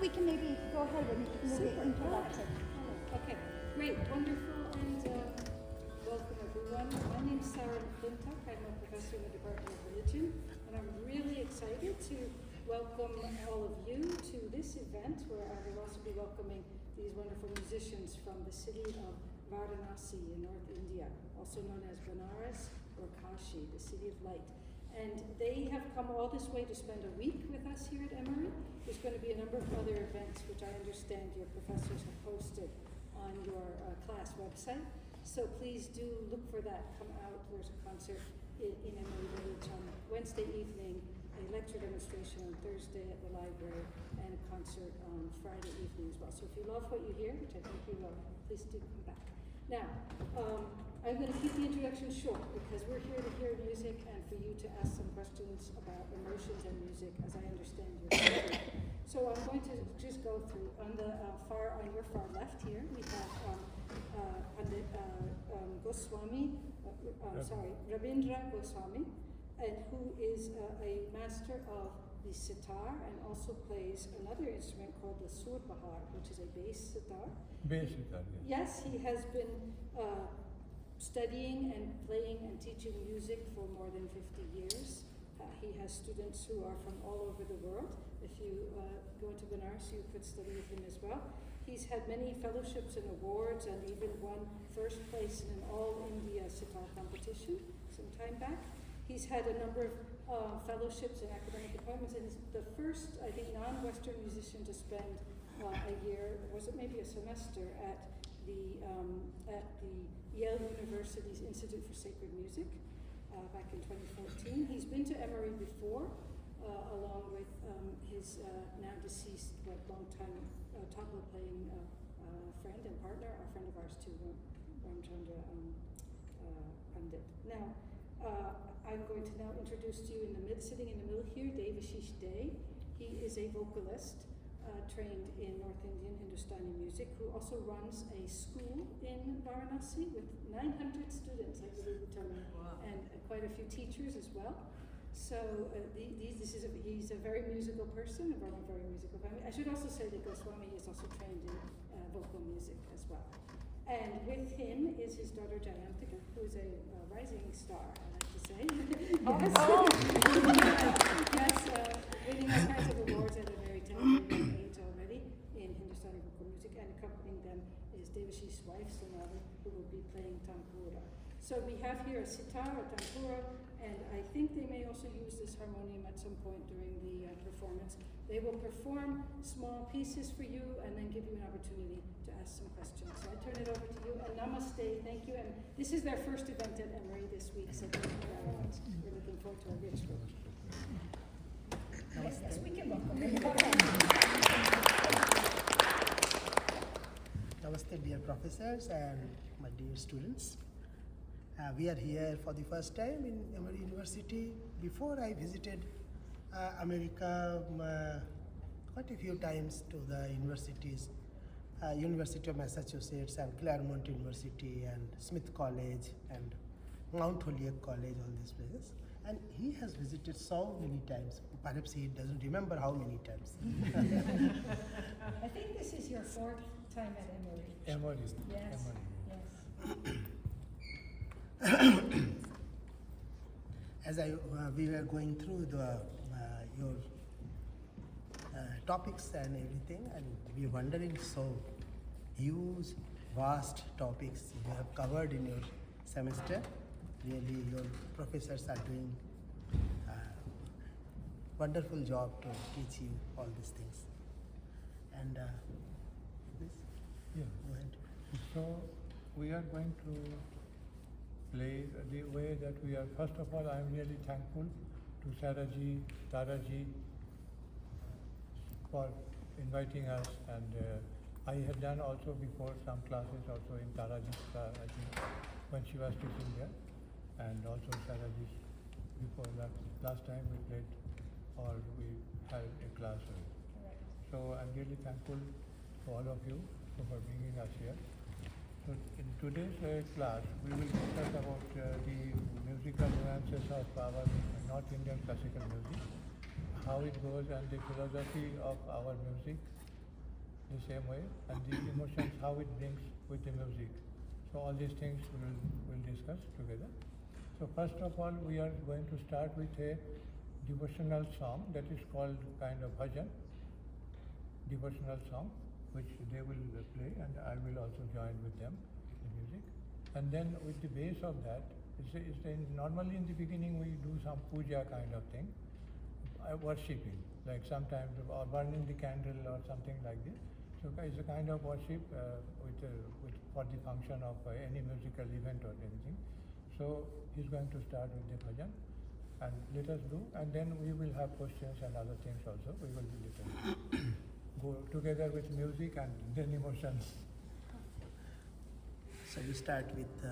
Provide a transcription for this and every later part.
we can maybe go ahead and move it introduction. Okay, great, wonderful, and welcome everyone. My name is Rabindra. I'm a professor in the Department of Religion, and I'm really excited to welcome all of you to this event where I will also be welcoming these wonderful musicians from the city of Varanasi in North India, also known as Banaras or Kashi, the city of light. And they have come all this way to spend a week with us here at Emory. There's going to be a number of other events which I understand your professors have posted on your class website. So please do look for that. Come out. There's a concert in Emory Village on Wednesday evening, a lecture demonstration on Thursday at the library, and a concert on Friday evening as well. So if you love what you hear, which I think you will, please do come back. Now, I'm going to keep the introduction short because we're here to hear music and for you to ask some questions about emotions and music as I understand your story. So I'm going to just go through. On your far left here, we have Rabindra Goswami, and who is a master of the sitar and also plays another instrument called the sur bahar, which is a bass sitar. Bass sitar, yes. Yes, he has been studying and playing and teaching music for more than 50 years. He has students who are from all over the world. If you go to Banaras, you could study with him as well. He's had many fellowships and awards and even won first place in an all-India sitar competition some time back. He's had a number of fellowships and academic appointments, and he's the first, I think, non-Western musician to spend a year, was it maybe a semester, at the Yale University's Institute for Sacred Music back in 2014. He's been to Emory before, along with his now deceased but long-time tabla playing friend and partner, a friend of ours too, Ramchandra Pandit. Now, I'm going to now introduce to you sitting in the middle here, Devashish. He is a vocalist trained in North Indian Hindustani music, who also runs a school in Varanasi with 900 students, I believe you told me, and quite a few teachers as well. So he's a very musical person, from a very musical family. I should also say that Goswami is also trained in vocal music as well. And with him is his daughter Jayantika, who is a rising star, I like to say. Yes, winning all kinds of awards at a very tender young age already in Hindustani vocal music, and accompanying them is Devashish's wife, Sonali, who will be playing tampura. So we have here a sitar, a tampura, and I think they may also use this harmonium at some point during the performance. They will perform small pieces for you and then give you an opportunity to ask some questions. So I turn it over to you, and namaste, thank you. And this is their first event at Emory this week, so thank you very much. We're looking forward to a rich week. Yes, we can welcome you. Namaste, dear professors and my dear students. We are here for the first time in EmoryUniversity. Before I visited America quite a few times to the universities, University of Massachusetts and Claremont University and Smith College and Mount Holyoke College, all these places. And he has visited so many times. Perhaps he doesn't remember how many times. I think this is your fourth time at Emory. Emory. Yes. Emory. Yes. As we were going through your topics and everything, and we were wondering, so huge, vast topics you have covered in your semester. Really, your professors are doing a wonderful job to teach you all these things. And this? Yeah. Go ahead. So we are going to play the way that we are. First of all, I am really thankful to Taraji for inviting us, and I had done also before some classes also in Taraji when she was teaching there, and also Taraji before that. Last time we played or we had a class. So I'm really thankful to all of you for bringing us here. So in today's class, we will discuss about the musical nuances of our North Indian classical music, how it goes and the philosophy of our music, the same way, and these emotions, how it brings with the music. So all these things we'll discuss together. So first of all, we are going to start with a devotional song that is called kind of bhajan, devotional song, which they will play and I will also join with them in the music. And then with the base of that, normally in the beginning we do some puja kind of thing, worshipping, like sometimes or burning the candle or something like this. So it's a kind of worship for the function of any musical event or anything. So he's going to start with the bhajan, and let us do, and then we will have questions and other things also. We will go together with music and then emotions. So you start with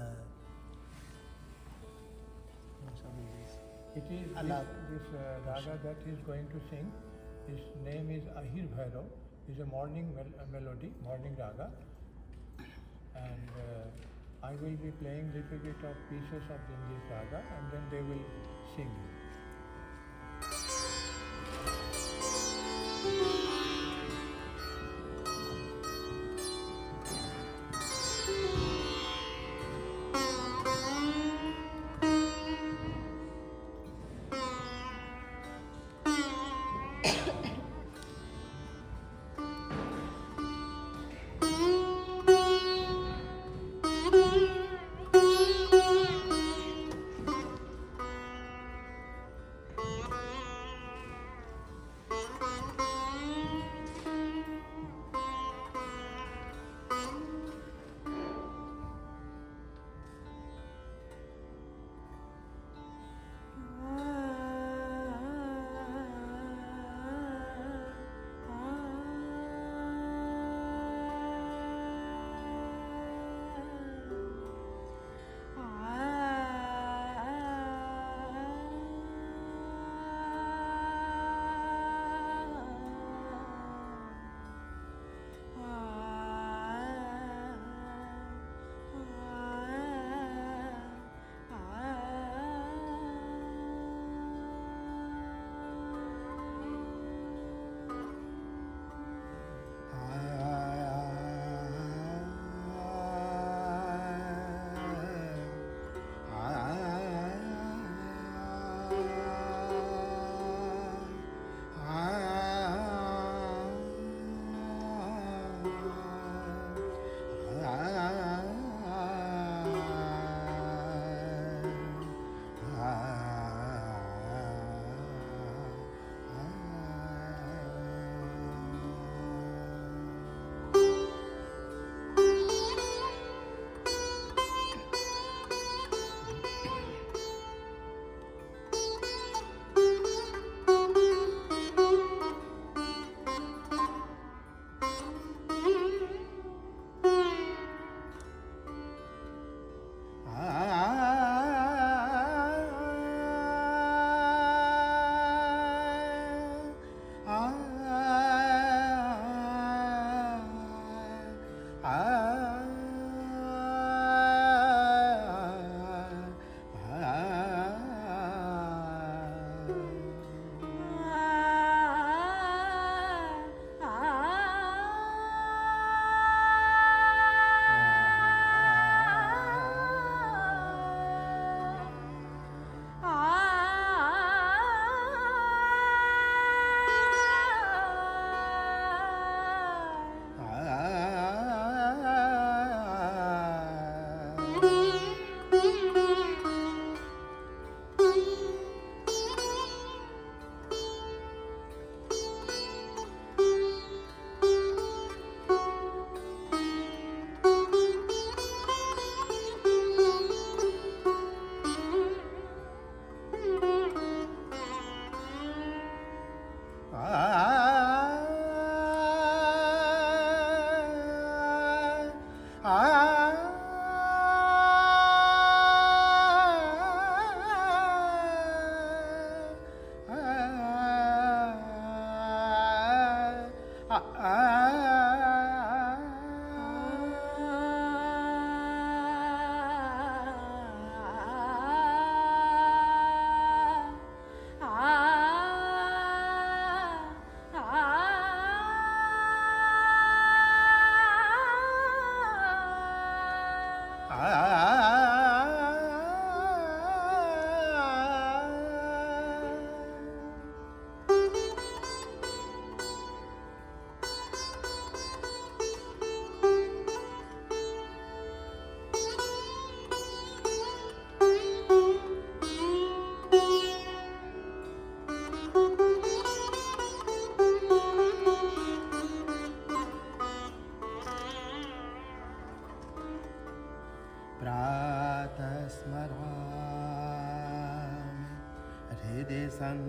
It is this raga that he is going to sing. His name is Ahir Bhairav. It's a morning melody, morning raga. And I will be playing little bit of pieces of this raga, and then they will sing.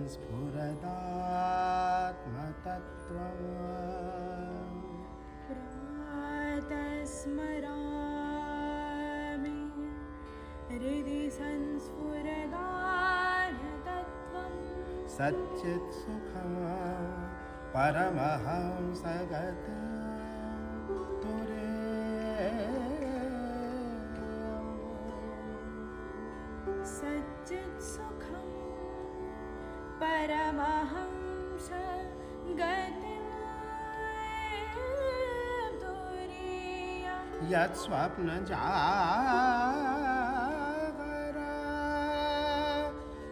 संस्फुरदात्मतत्त्वम् प्रातस्मरामि हृदि संस्फुरदानतत्त्वम् सच्चित्सुखं परमहंसगतं तुरीयम् सच्चित्सुखं परमहंस गतिं तुरीयम् यत्स्वप्नजागर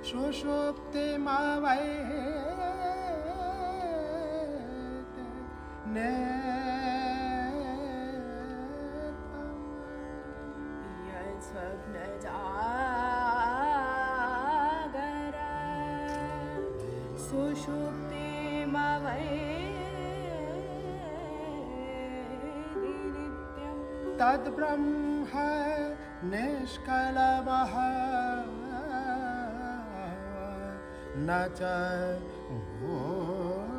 सुषुप्तिमवैते नेत्रम् यत्स्वप्नजागर सुषुप्तिमवैधि नित्यम् तद्ब्रह्म निष्कलमः न च भूत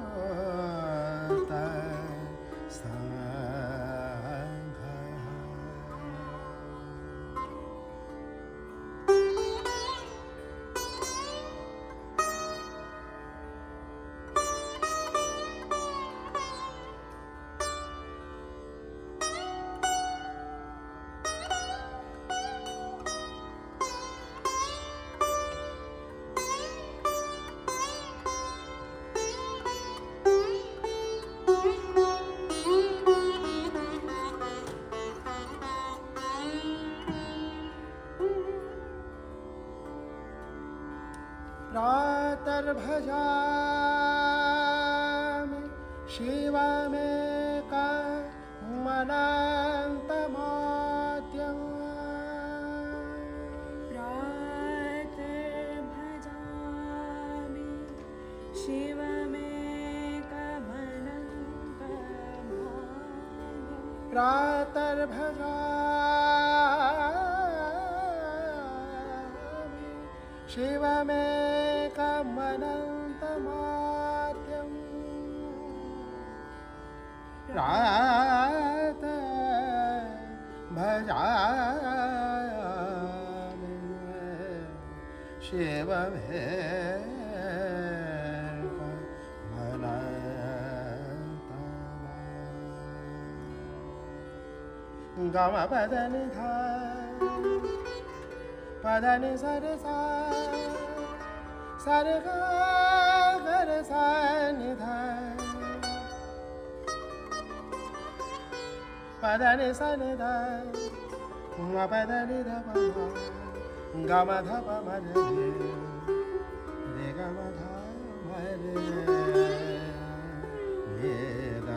प्रातर्भजामि शिवमेकमनन्तमाद्यम् प्रातर्भजामि शिवमेकमनन्तमाद्यम् प्रातर्भजामि शिवमेकमनन्तमाद्यम् भजामि शिवमेकमनन्तमाद्यम् गमपदनिधा पदनि सरे सा सरे गा गरे सा निधा पदनि सा निधा पदनि ध पमा गम ध पम रे गम ध मरे रे the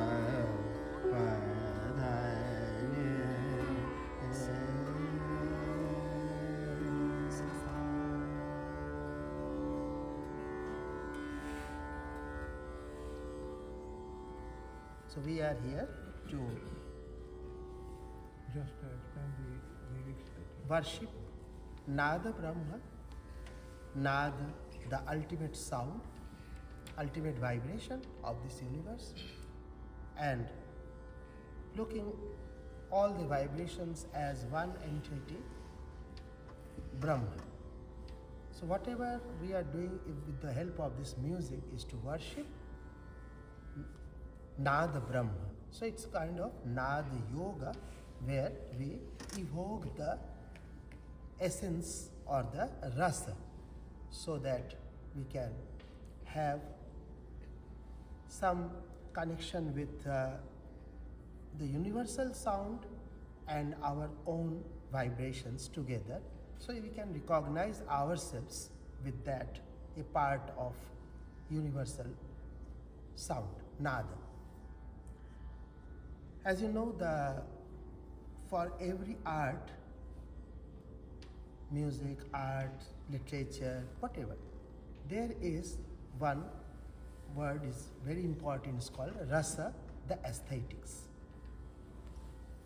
So we are here to Just explain the lyrics. worship Nada Brahma, Nada, the ultimate sound, ultimate vibration of this universe, and looking all the vibrations as one entity, Brahma. So whatever we are doing with the help of this music is to worship Nada Brahma. So it's kind of Nada Yoga where we evoke the essence or the rasa so that we can have some connection with the universal sound and our own vibrations together, so we can recognize ourselves with that, a part of universal sound, nada. As you know, for every art, music, art, literature, whatever, there is one word is very important, it's called rasa, the aesthetics.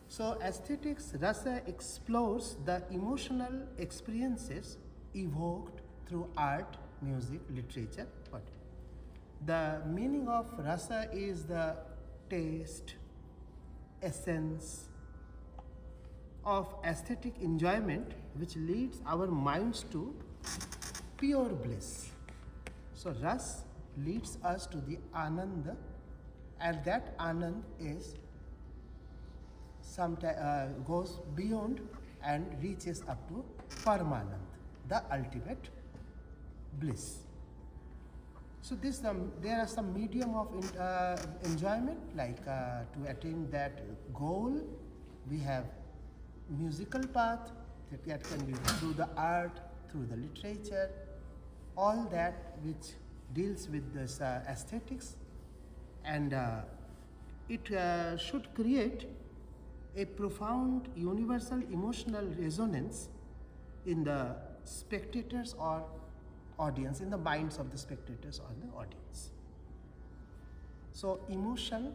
So aesthetics, rasa, explores the emotional experiences evoked through art music, literature, what. The meaning of rasa is the taste, essence of aesthetic enjoyment which leads our minds to pure bliss. So ras leads us to the ananda, and that anand is goes beyond and reaches up to Paramanand, the ultimate bliss. So there are some medium of enjoyment, like to attain that goal, we have musical path that can be through the art, through the literature, all that which deals with this aesthetics, and it should create a profound universal emotional resonance in the spectators or audience, in the minds of the spectators or the audience. So emotion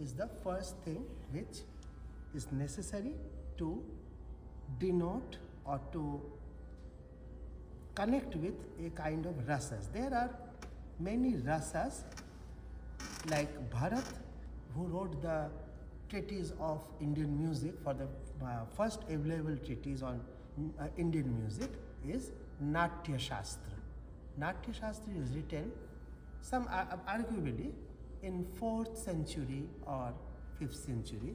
is the first thing which is necessary to denote or to connect with a kind of rasas. There are many rasas, like Bharat, who wrote the treatise of Indian music, for the first available treatise on Indian music is Natya Shastra. Natya Shastra is written arguably in 4th century or 5th century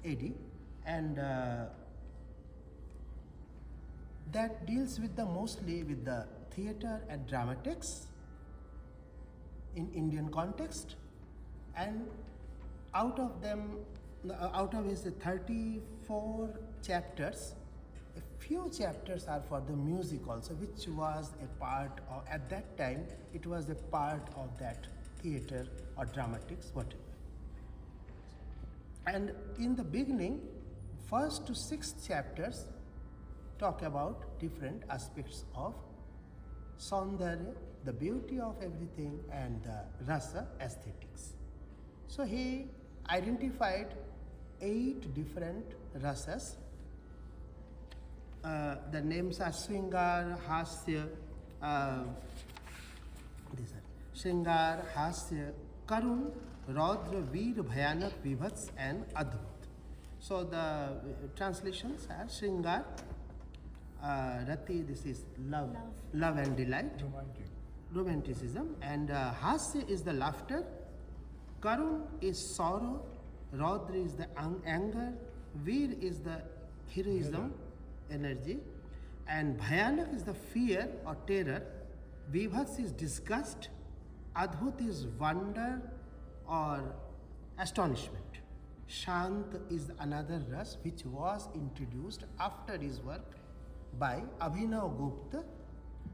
AD, and that deals with mostly with the theatre and dramatics in Indian context, and out of his 34 chapters, a few chapters are for the music also, which was a part of, at that time, it was a part of that theatre or dramatics, whatever. And in the beginning, 1st to 6th chapters talk about different aspects of Saundarya, the beauty of everything, and the rasa, aesthetics. So he identified 8 different rasas. The names are Shringar, Hasya, Shringar, Hasya, Karun, Raudra, Veer, Bhayanak, Vibhats, and Adbhut. So the translations are Shringar, Rati, this is love and delight, romanticism, and Hasya is the laughter, Karun is sorrow, Raudra is the anger, Veer is the heroism, energy, and Bhayanak is the fear or terror, Vibhats is disgust, Adbhut is wonder or astonishment. Shant is another ras which was introduced after his work by Abhinav Gupta,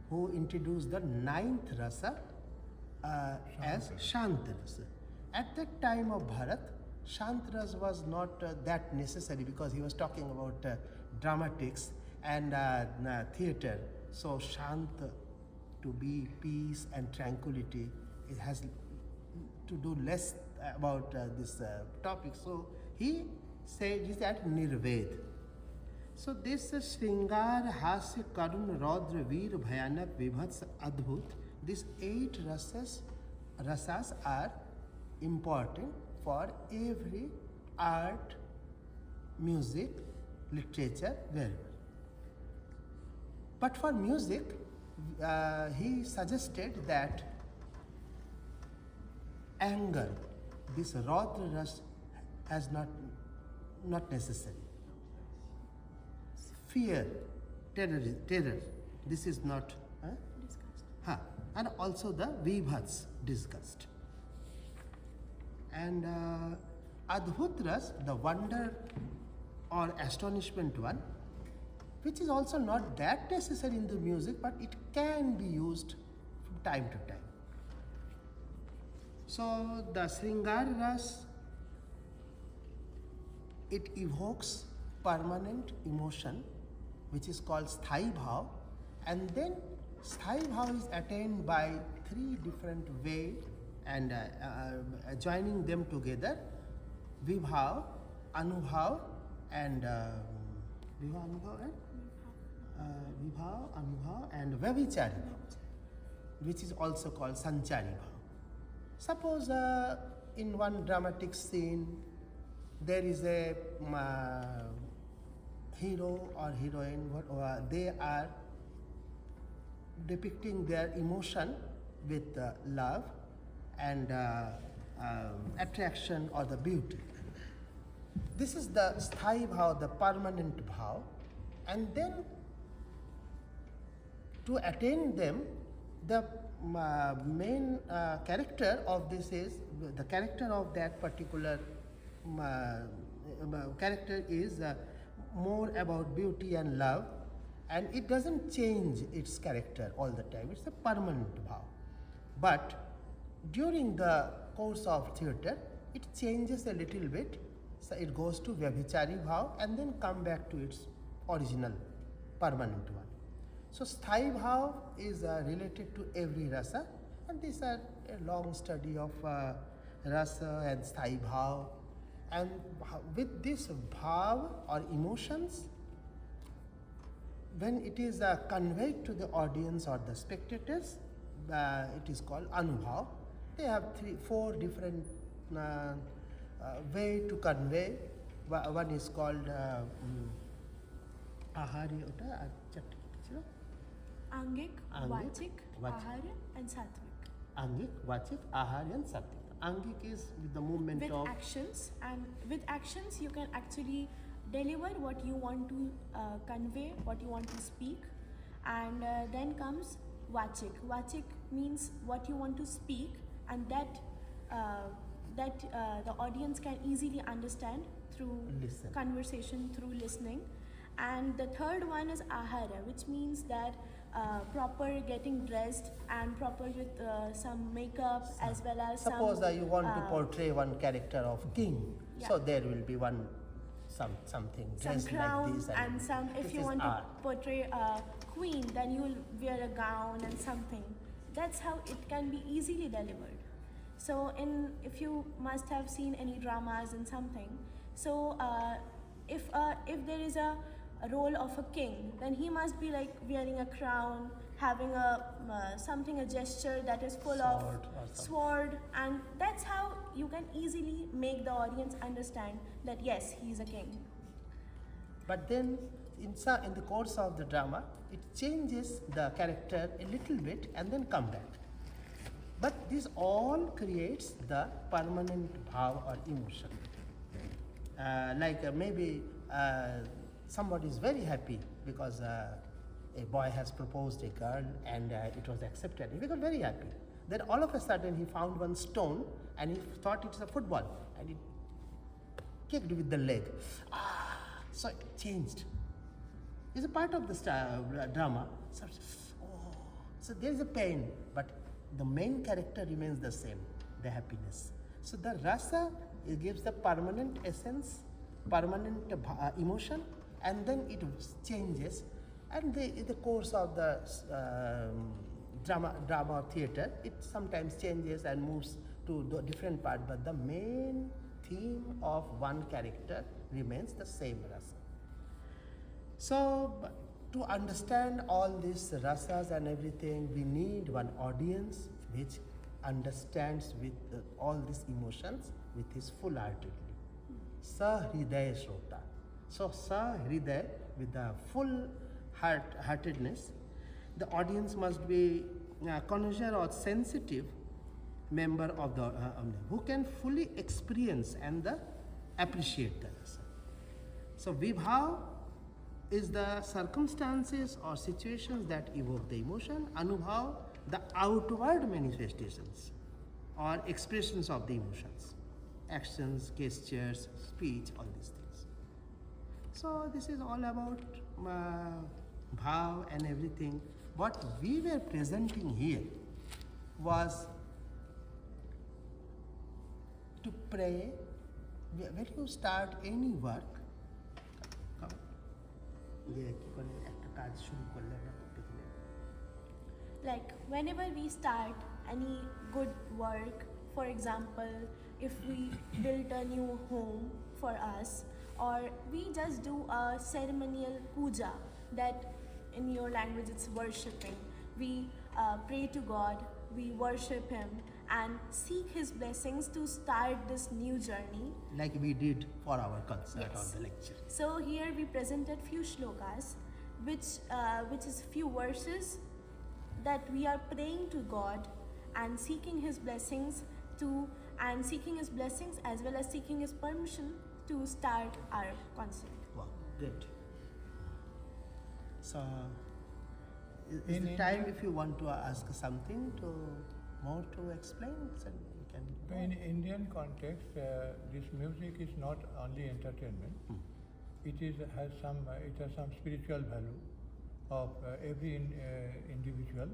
who introduced the 9th rasa as Shanta rasa. At the time of Bharat, Shanta rasa was not that necessary, because he was talking about dramatics and theatre. So Shanta, to be peace and tranquility, it has to do less about this topic. So he said is that Nirved. So this Shringar, Hasya, Karun, Raudra, Veer, Bhayanak, Vibhats, Adbhut, these 8 rasas are important for every art, music, literature, wherever. But for music, he suggested that anger, this Raudra ras, has not necessary. Fear, terror, this is not. Disgust. And also the Vibhats, disgust. And Adbhut ras, the wonder or astonishment one, which is also not that necessary in the music, but it can be used from time to time. So the Shringar ras, it evokes permanent emotion, which is called Sthai Bhav, and then Sthai Bhav is attained by 3 different ways, and joining them together, Vibhav, Anubhav, and Vibhav, Anubhav and Vyabhichari Bhav, which is also called Sanchari Bhav. Suppose in one dramatic scene there is a hero or heroine, they are depicting their emotion with love and attraction or the beauty. This is the sthai bhav, the permanent bhav, and then to attain them, the main character of this is, the character of that particular character is more about beauty and love, and it doesn't change its character all the time. It's a permanent bhav. But during the course of theatre, it changes a little bit. So it goes to Vyabhichari bhav and then come back to its original permanent one. So sthai bhav is related to every rasa, and these are a long study of rasa and sthai bhav. And with this bhav or emotions, when it is conveyed to the audience or the spectators, it is called anubhav. They have four different way to convey. One is called ahari, Angik, Angik, Vachik, Vachik. Aharya, and Sattvic. Angik, Vachik, Ahari and Sattvic. Angik is with the movement With of actions, and with actions you can actually deliver what you want to convey, what you want to speak, and then comes Vachik. Vachik means what you want to speak, and that the audience can easily understand through Listen. conversation, through listening. And the third one is Aharya, which means that proper getting dressed and proper with some makeup as well as suppose some, you want to portray one character of king, Yeah. so there will be one something some dressed crown like this and some, this if you is want art. to portray a queen, then you will wear a gown and something. That's how it can be easily delivered. So if you must have seen any dramas and something, so if there is a role of a king, then he must be like wearing a crown, having a gesture that is full Sword of or something. sword, and that's how you can easily make the audience understand that yes, he is a king. But then in the course of the drama, it changes the character a little bit and then come back. But this all creates the permanent bhav or emotion. Maybe somebody is very happy because a boy has proposed a girl and it was accepted. He became very happy. Then all of a sudden he found one stone and he thought it's a football and he kicked with the leg. So it changed. It's a part of the drama. So there is a pain, but the main character remains the same, the happiness. So the rasa, it gives the permanent essence, permanent emotion, and then it changes. And in the course of the drama or theatre, it sometimes changes and moves to the different part, but the main theme of one character remains the same rasa. So to understand all these rasas and everything, we need one audience which understands with all these emotions with his full heartedly. Sa hridaya shrota. So sa hridaya, with the full heartedness, the audience must be connoisseur or sensitive member of the who can fully experience and appreciate the rasa. So vibhav is the circumstances or situations that evoke the emotion. Anubhav, the outward manifestations or expressions of the emotions, actions, gestures, speech, all these things. So this is all about bhav and everything. What we were presenting here was to pray. When you start any work, Like whenever we start any good work, for example, if we build a new home for us, or we just do a ceremonial puja, that in your language it's worshipping. We pray to God, we worship Him and seek His blessings to start this new journey. Like we did for our concert Yes. or the lecture. So here we presented few shlokas, which is few verses that we are praying to God and seeking His blessings as well as seeking His permission to start our concert. Wow, good. So, is In the time India- if you want to ask something more to explain, so you can. go In on. Indian context, this music is not only entertainment. It has some spiritual value of every individual.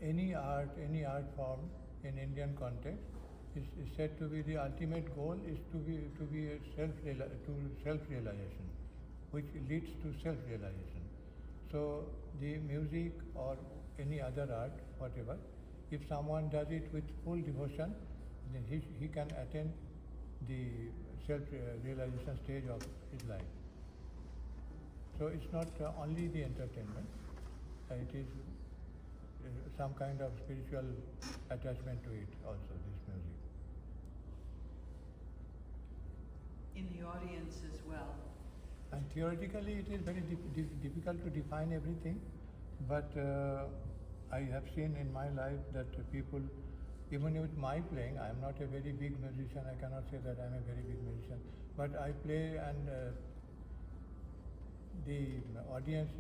Any art form in Indian context is said to be the ultimate goal is to be self-realization, which leads to self-realization. So the music or any other art, whatever, if someone does it with full devotion, then he can attain the self-realization stage of his life. So it's not only the entertainment, it is some kind of spiritual attachment to it also, this music. In the audience as well. And theoretically it is very difficult to define everything, but I have seen in my life that people, even with my playing, I am not a very big musician, I cannot say that I am a very big musician, but I play and the audience,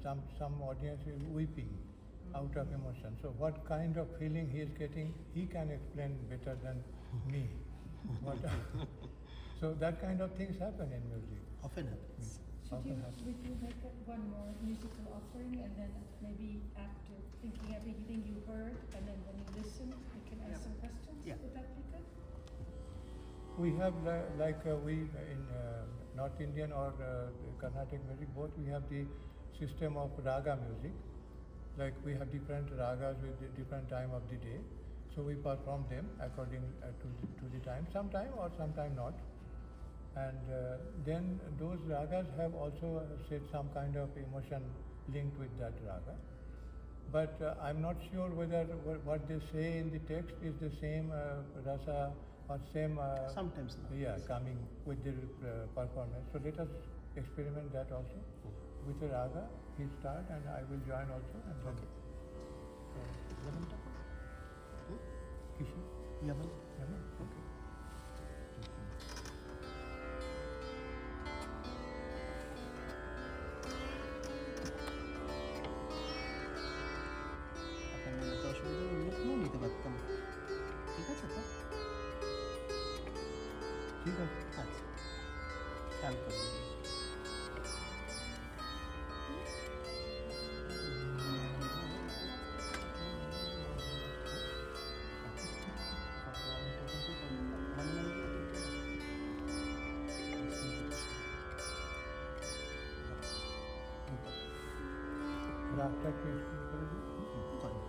some audience is weeping out of emotion. So what kind of feeling he is getting, he can explain better than me. So that kind of things happen in music. Often happens. Would you make one more musical offering and then maybe after thinking everything you heard and then when you listen, you can ask some questions? Yeah. Would that be good? We have we in North Indian or Carnatic music, both we have the system of raga music. Like we have different ragas with the different time of the day. So we perform them according to the time, sometime or sometime not. And then those ragas have also said some kind of emotion linked with that raga. But I'm not sure whether what they say in the text is the same rasa or same. Sometimes not. Yeah, coming with the performance. So let us experiment that also with the raga. He start and I will join also. And then, Yaman ta? Kishore? Yaman? Yaman? Okay. আপনার মনে তো অসুবিধা অন্যতম নিতে পারতাম, ঠিক আছে তো? ঠিক আছে। আচ্ছা, খেয়াল করবেন। রাগটা একটু একটু করে দিই। করেন।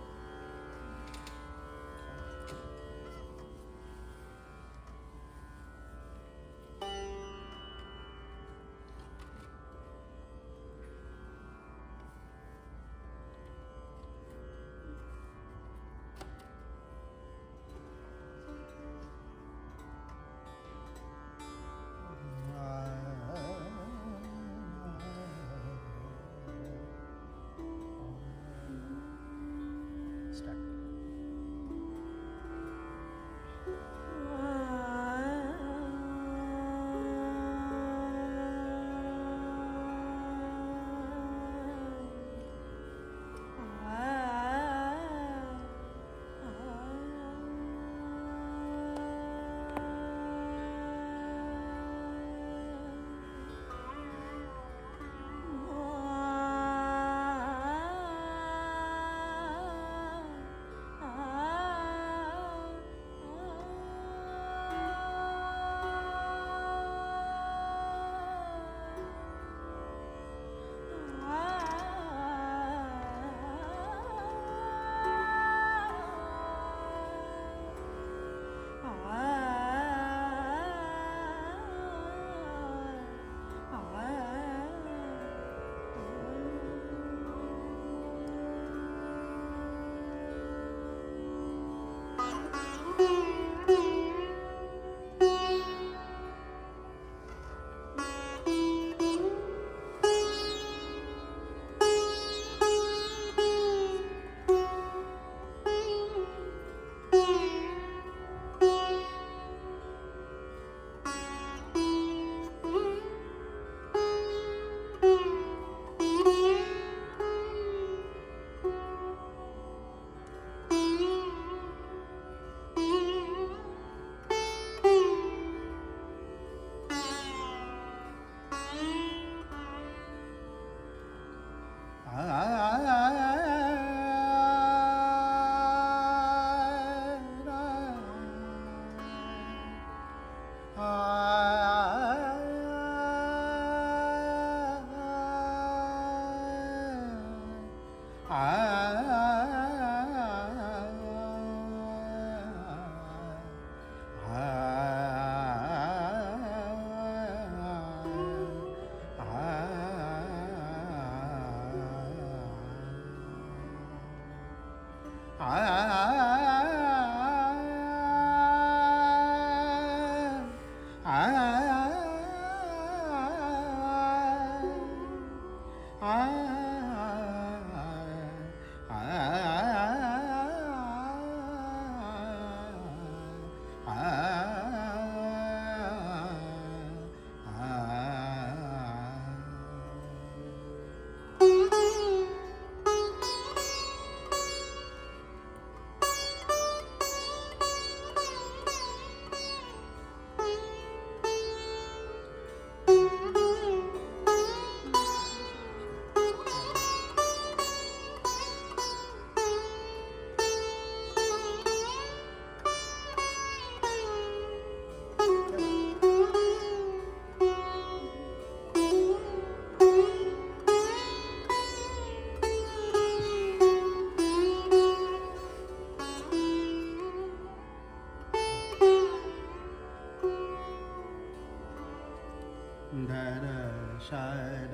दर्शन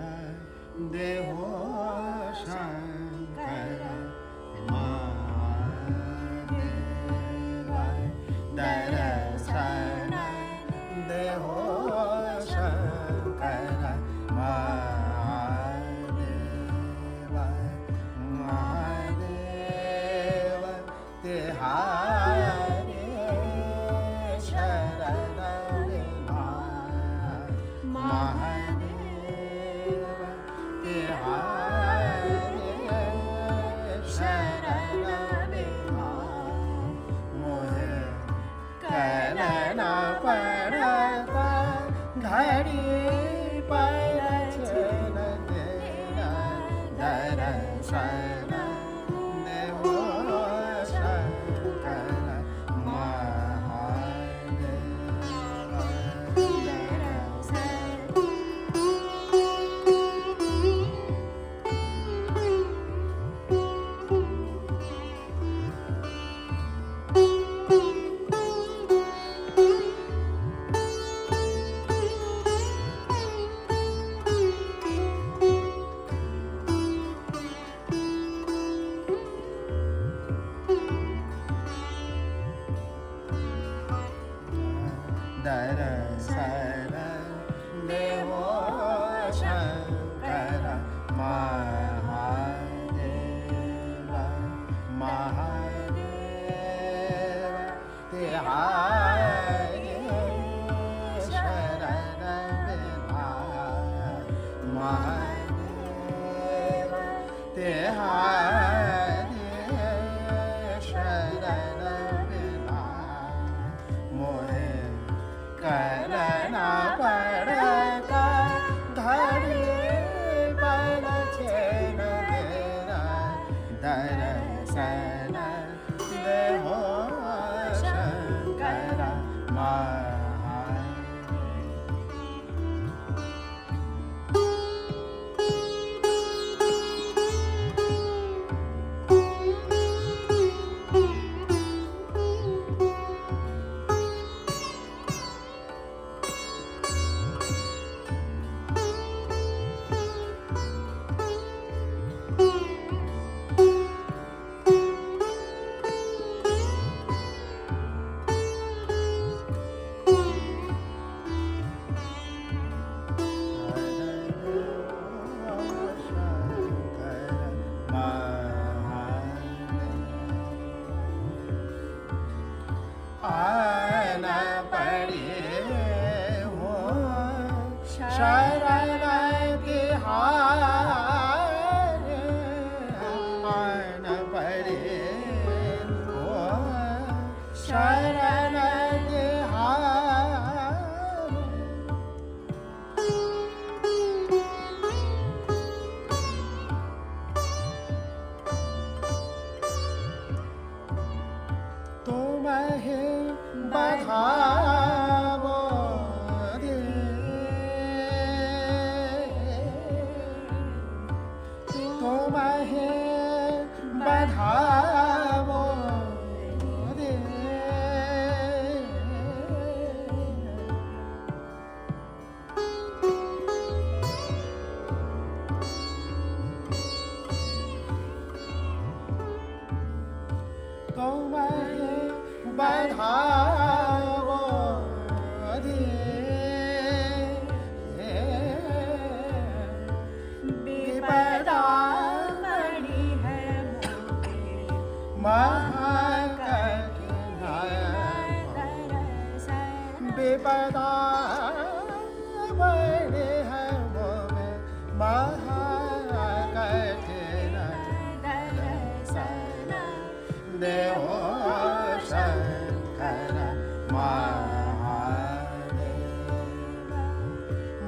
देहो शंकर महादेव दर्शन देहो शंकर महादेव महादेव तिहारे शरण विना महादेव तिहारे शरण विना मोहे करना पड़ता घड़ी पर छन देना दर्शन देहो शंकर दर्शन देहो शंकर महादेव महादेव तिहारे शरण विना महादेव तिहारे शरण विना मोहे करना पड़ता घड़ी पर छेन देना दर्शन देहो शंकर आना पड़े हो शरण तिहारे आना पड़े हो शरण तिहारे तुम्हें बधावो दे तुम्हें बधावो दे तुम्हें बधावो दे विपदा बड़ी है मोहे महाकठिन दर्शन विपदा बड़े है मोहे महाकठिन दर्शन देहो Shankar Mahadev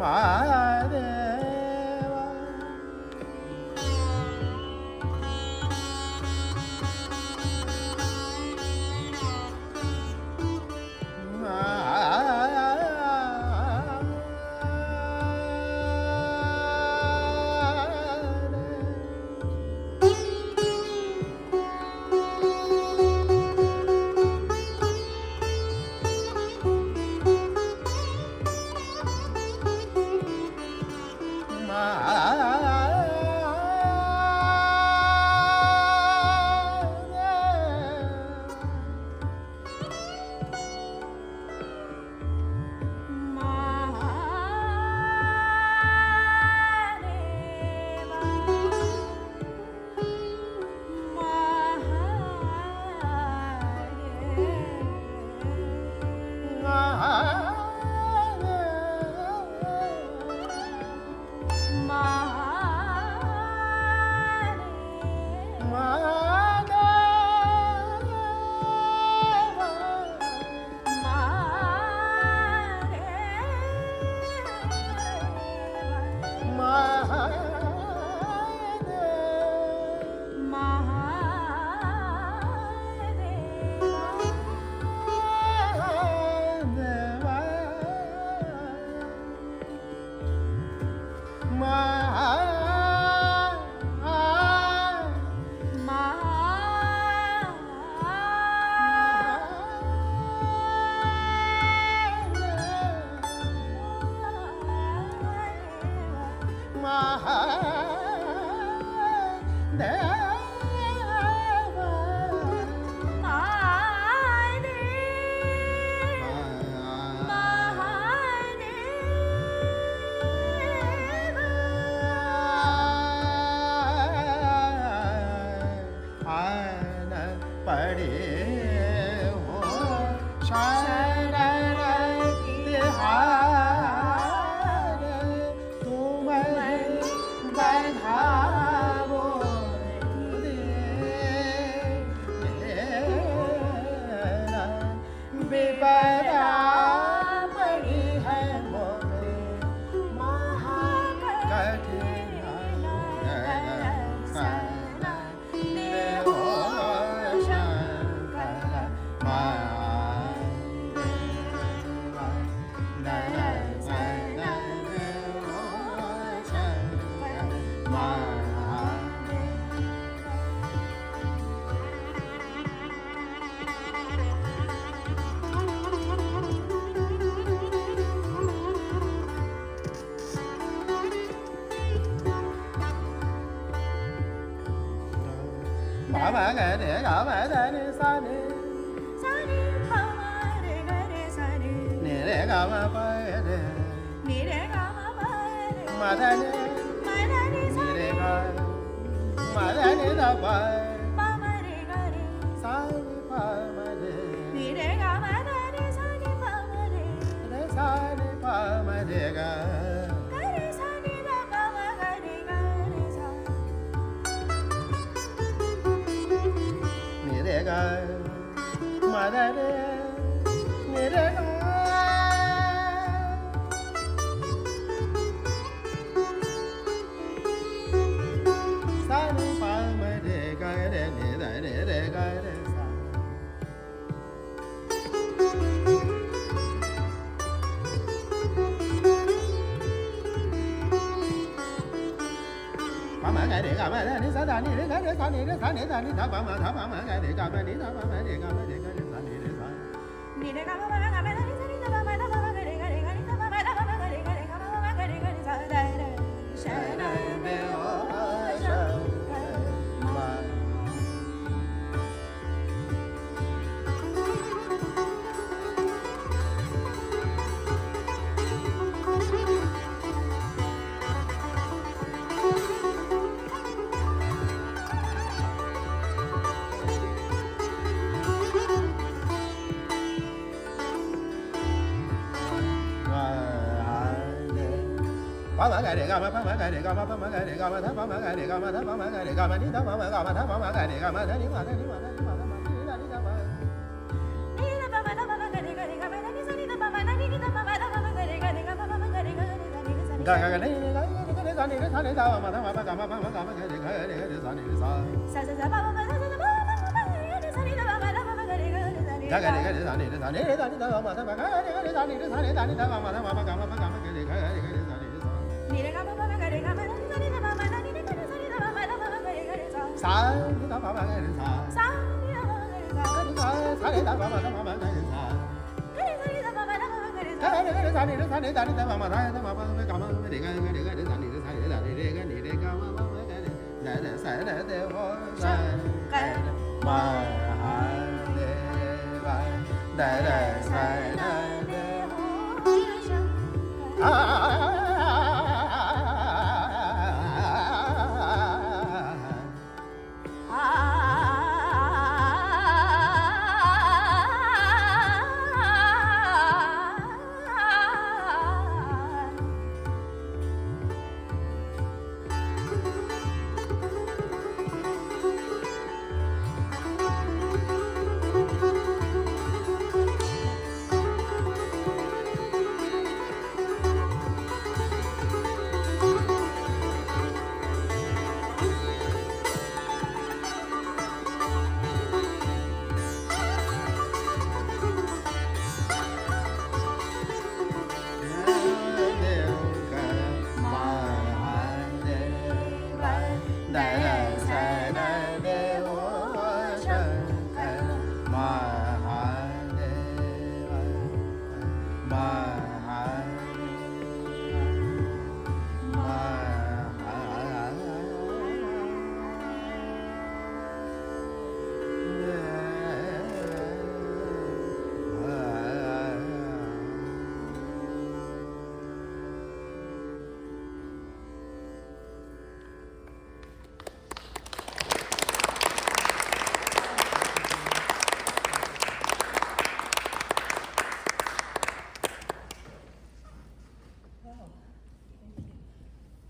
Mahadev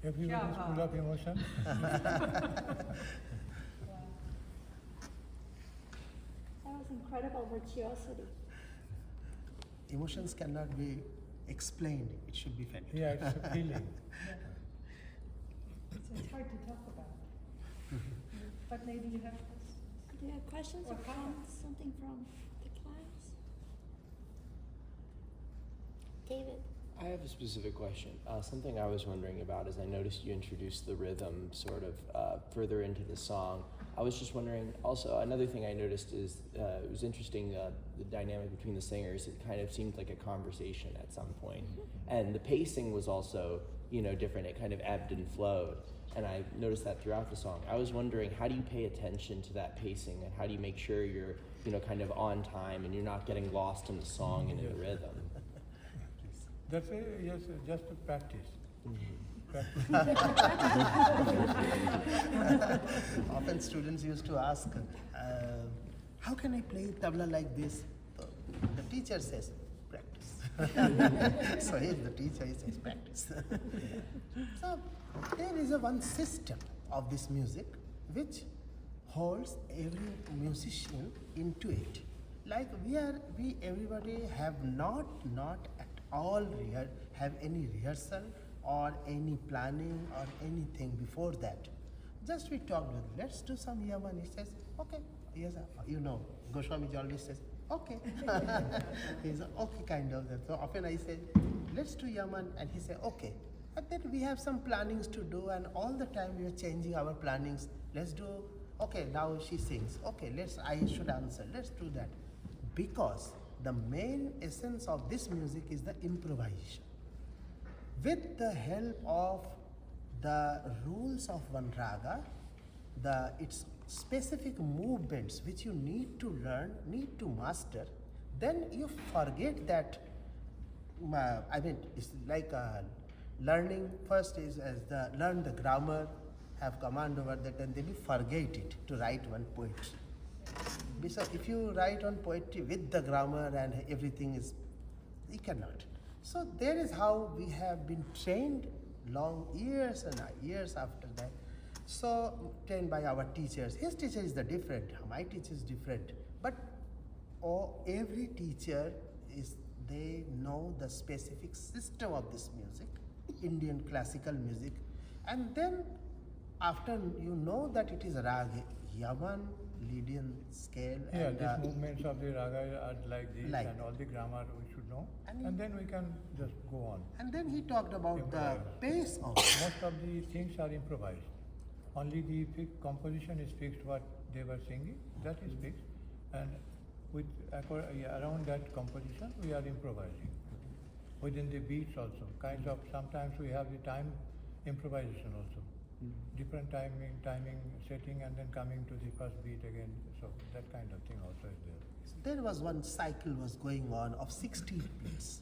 Everyone is full of emotion. That was incredible virtuosity. Emotions cannot be explained, it should be felt. Yeah, it's a feeling. So it's hard to talk about. But maybe you have this. Do you have questions or Or comments? Something from the class? David. I have a specific question. Something I was wondering about is I noticed you introduced the rhythm sort of further into the song. I was just wondering, also, another thing I noticed is it was interesting, the dynamic between the singers. It kind of seemed like a conversation at some point. And the pacing was also, different. It kind of ebbed and flowed. And I noticed that throughout the song. I was wondering, how do you pay attention to that pacing, and how do you make sure you're, kind of on time and you're not getting lost in the song and in the rhythm? That's yes, just to practice. Often students used to ask, how can I play tabla like this? The teacher says, practice. So here's the teacher, he says, practice. So there is one system of this music which holds every musician into it. Like we everybody have not at all have any rehearsal or any planning or anything before that. Just we talked with, let's do some yaman. He says, okay, yes, Goswami always says, okay. He's okay kind of that. So often I say, let's do yaman, and he said, okay. And then we have some plannings to do, and all the time we are changing our plannings. Let's do, okay, now she sings. Okay, I should answer. Let's do that. Because the main essence of this music is the improvisation. With the help of the rules of one raga, its specific movements which you need to learn, need to master, then you forget that. It's like learning first is learn the grammar, have command over that, and then you forget it to write one poetry. Because if you write on poetry with the grammar and everything you cannot. So there is how we have been trained long years and years after that. So trained by our teachers. His teacher is different, my teacher is different. But every teacher they know the specific system of this music, Indian classical music. And then after you know that it is raga, yaman, Lydian scale. Yeah, and these movements of the raga are like this, and all the grammar we should know, and then we can just go on. And then he talked about the pace of Most of the things are improvised. Only the composition is fixed, what they were singing, that is fixed. And around that composition, we are improvising. Within the beats also, sometimes we have the time improvisation also. Different timing, setting, and then coming to the first beat again. So that kind of thing also is there. So there was one cycle was going on of 16 beats.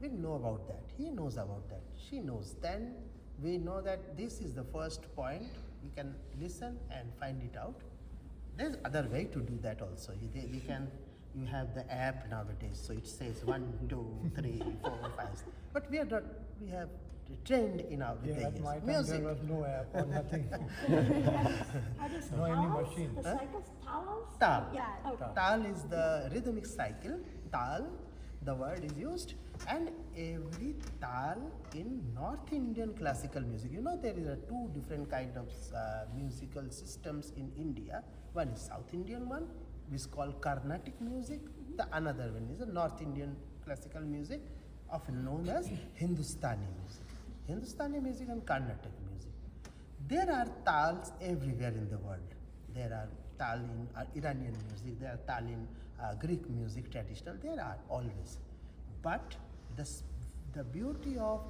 We know about that. He knows about that. She knows. Then we know that this is the first point. We can listen and find it out. There's other way to do that also. You have the app nowadays, so it says 1, 2, 3, 4, 5. But we have trained in our with the At my years. time Music. there was no app or nothing. Are these No, any talas? machine. The cycles? Talas? Tal. Yeah. Oh, Tal is the rhythmic cycle. Tal, the word is used, and every tal in North Indian classical music. There is two different kind of musical systems in India. One is South Indian one, which is called Carnatic music. The another one is a North Indian classical music, often known as Hindustani music. Hindustani music and Carnatic music. There are tals everywhere in the world. There are tal in Iranian music, there are tal in Greek music traditional, there are always. But the beauty of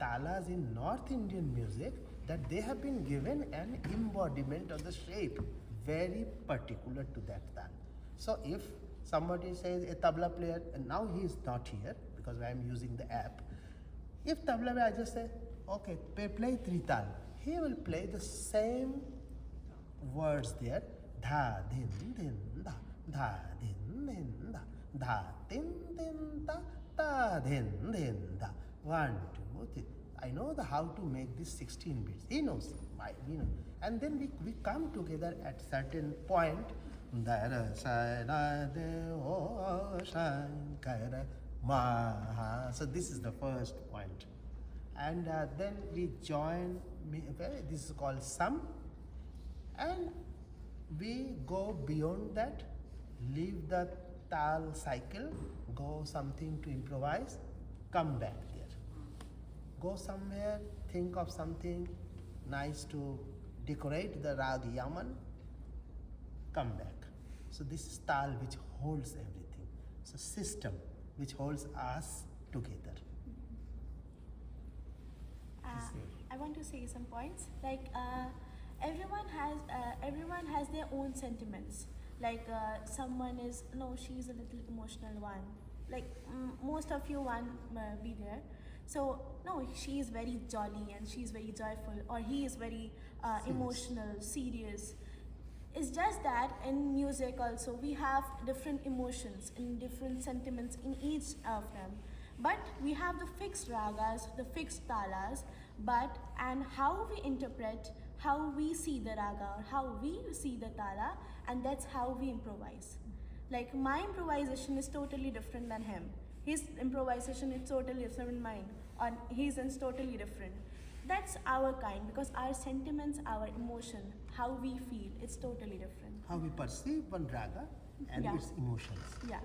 talas in North Indian music, that they have been given an embodiment of the shape, very particular to that tal. So if somebody says a tabla player, and now he is not here because I am using the app. If tabla player, I just say, okay, play 3 tal. He will play the same words there. Dha, din, din, da. Dha, din, din, da. Dha, din, din, da. Da, din, din, da. 1, 2, 3. I know the how to make this 16 beats. He knows, we know. And then we come together at certain point. So this is the first point. And then we join, this is called sum. And we go beyond that, leave the tal cycle, go something to improvise, come back there. Go somewhere, think of something nice to decorate the rag yaman, come back. So this is tal which holds everything. So system which holds us together. I want to say some points. Like everyone has their own sentiments. Like someone is she's a little emotional one. Like most of you want be there. So no, she is very jolly and she is very joyful, or he is very emotional, serious. It's just that in music also we have different emotions and different sentiments in each of them. But we have the fixed ragas, the fixed talas, and how we interpret, how we see the raga or how we see the tala, and that's how we improvise. Like my improvisation is totally different than him. His improvisation is totally different than mine, or his is totally different. That's our kind, because our sentiments, our emotion, how we feel, it's totally different. How we perceive one raga and Yeah. its emotions. Yeah.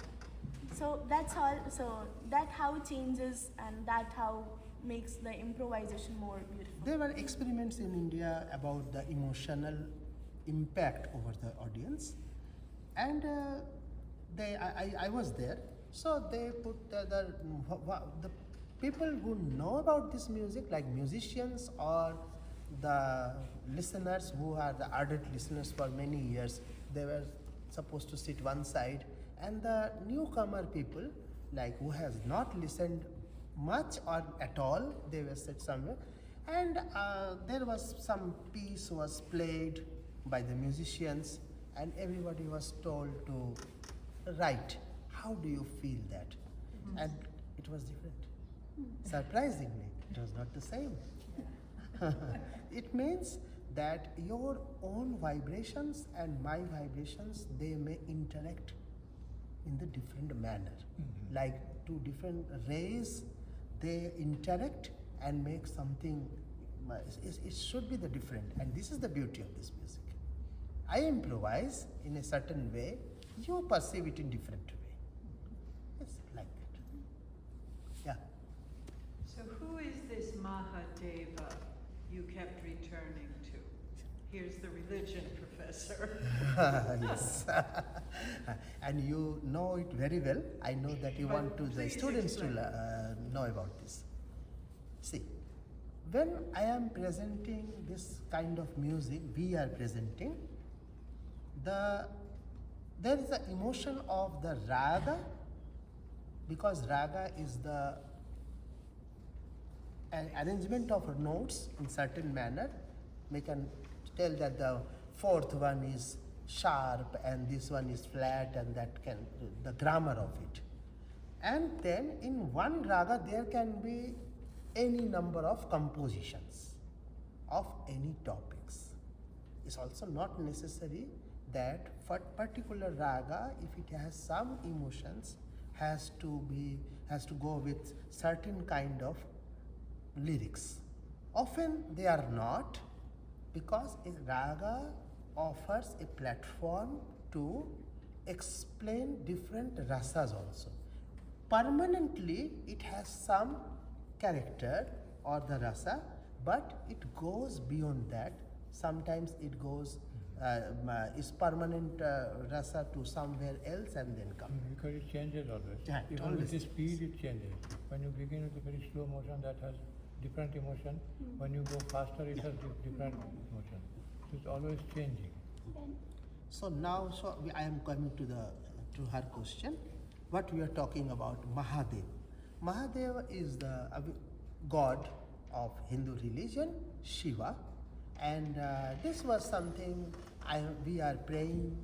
So that's all. So that how changes, and that how makes the improvisation more beautiful. There were experiments in India about the emotional impact over the audience, and I was there. So they put the people who know about this music, like musicians or the listeners who are the ardent listeners for many years, they were supposed to sit one side, and the newcomer people, like who has not listened much or at all, they were set somewhere, and there was some piece was played by the musicians, and everybody was told to write, how do you feel that? And it was different. Surprisingly, it was not the same. It means that your own vibrations and my vibrations, they may interact in the different manner. Like two different rays, they interact and make something, it should be the different. And this is the beauty of this music. I improvise in a certain way, you perceive it in different way. It's like that. Yeah. So who is this Mahadeva you kept returning to? Here's the religion professor. Yes. And you know it very well. I know that you want to the Please students explain. to know about this. See, when I am presenting this kind of music, we are presenting, there is the emotion of the raga, because raga is the arrangement of notes in certain manner. We can tell that the fourth one is sharp and this one is flat, and that can the grammar of it. And then in one raga there can be any number of compositions of any topics. It's also not necessary that for particular raga, if it has some emotions, has to go with certain kind of lyrics. Often they are not, because a raga offers a platform to explain different rasas also. Permanently it has some character or the rasa, but it goes beyond that. Sometimes it goes is permanent rasa to somewhere else and then come. Because it changes always. Yeah, it Even always with the changes. speed, it changes. When you begin with a very slow motion, that has different emotion. When you go faster, it has different emotion. So it's always changing. So now, I am coming to her question. What we are talking about, Mahadev. Mahadev is the god of Hindu religion, Shiva, and this was something we are praying,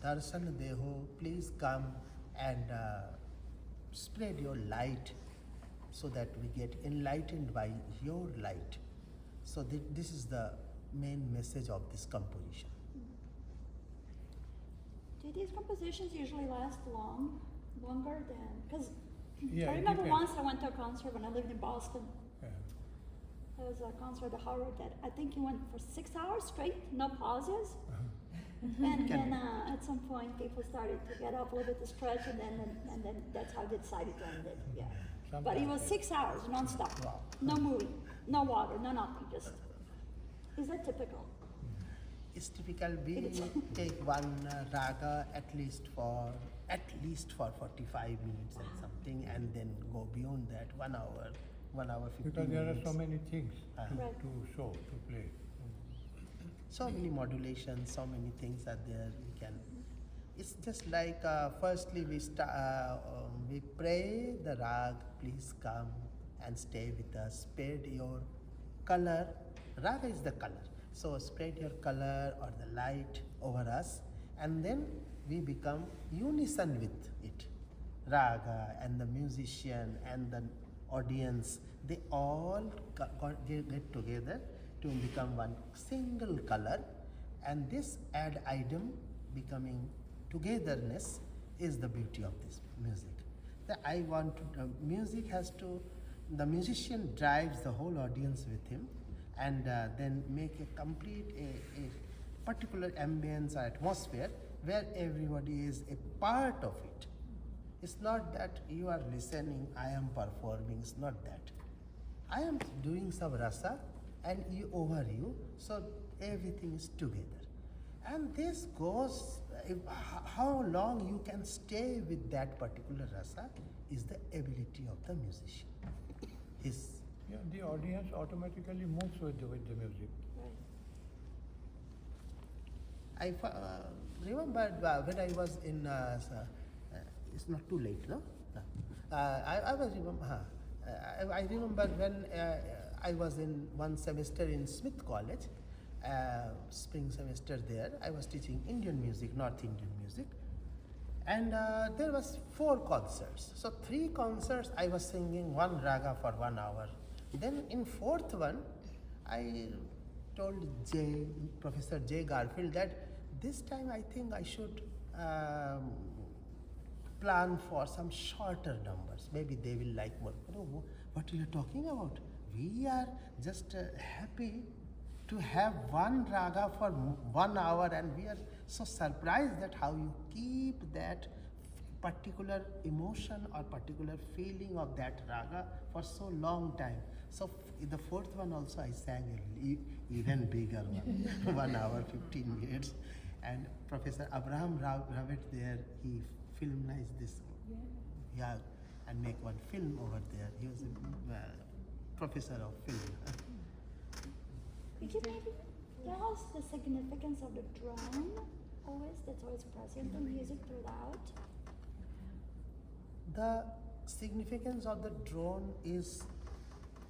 Darshan Deho, please come and spread your light so that we get enlightened by your light. So this is the main message of this composition. Do these compositions usually last longer than? Because Yeah, I it remember depends. once I went to a concert when I lived in Boston. Yeah. There was a concert at Howard that I think you went for 6 hours straight, no pauses. And then at some point people started to get up a little bit to stretch, and then that's how they decided to end it. Yeah. But it was 6 hours non-stop. Wow. No moving, no water, no nothing. Just is that typical? It's typical. We It is. take one raga at least for 45 minutes and something, and then go beyond that 1 hour, 1 hour 15 Because there are minutes. so many things Right. to show, to play. So many modulations, so many things are there. We can. It's just like firstly we pray the rag, please come and stay with us. Spread your color. Raga is the color. So spread your color or the light over us, and then we become unison with it. Raga and the musician and the audience, they all get together to become one single color, and this add item becoming togetherness is the beauty of this music. The musician drives the whole audience with him, and then make a complete a particular ambience or atmosphere where everybody is a part of it. It's not that you are listening, I am performing, it's not that. I am doing some rasa and you, so everything is together. And this goes, how long you can stay with that particular rasa is the ability of the musician. Yeah, the audience automatically moves with the music. Right. I remember when I was in, it's not too late, no? I remember when I was in one semester in Smith College, spring semester there. I was teaching Indian music, North Indian music. And there was 4 concerts. So 3 concerts I was singing one raga for 1 hour. Then in 4th one, I told Professor J. Garfield that this time I think I should plan for some shorter numbers. Maybe they will like more. Oh, what are you talking about? We are just happy to have one raga for 1 hour, and we are so surprised that how you keep that particular emotion or particular feeling of that raga for so long time. So in the 4th one also I sang even bigger one, 1 hour 15 minutes, and Professor Abraham Ravet there, he filmized this, yeah, and make one film over there. He was a professor of film. Could you maybe tell us the significance of the drone that's always present in music throughout? The significance of the drone is,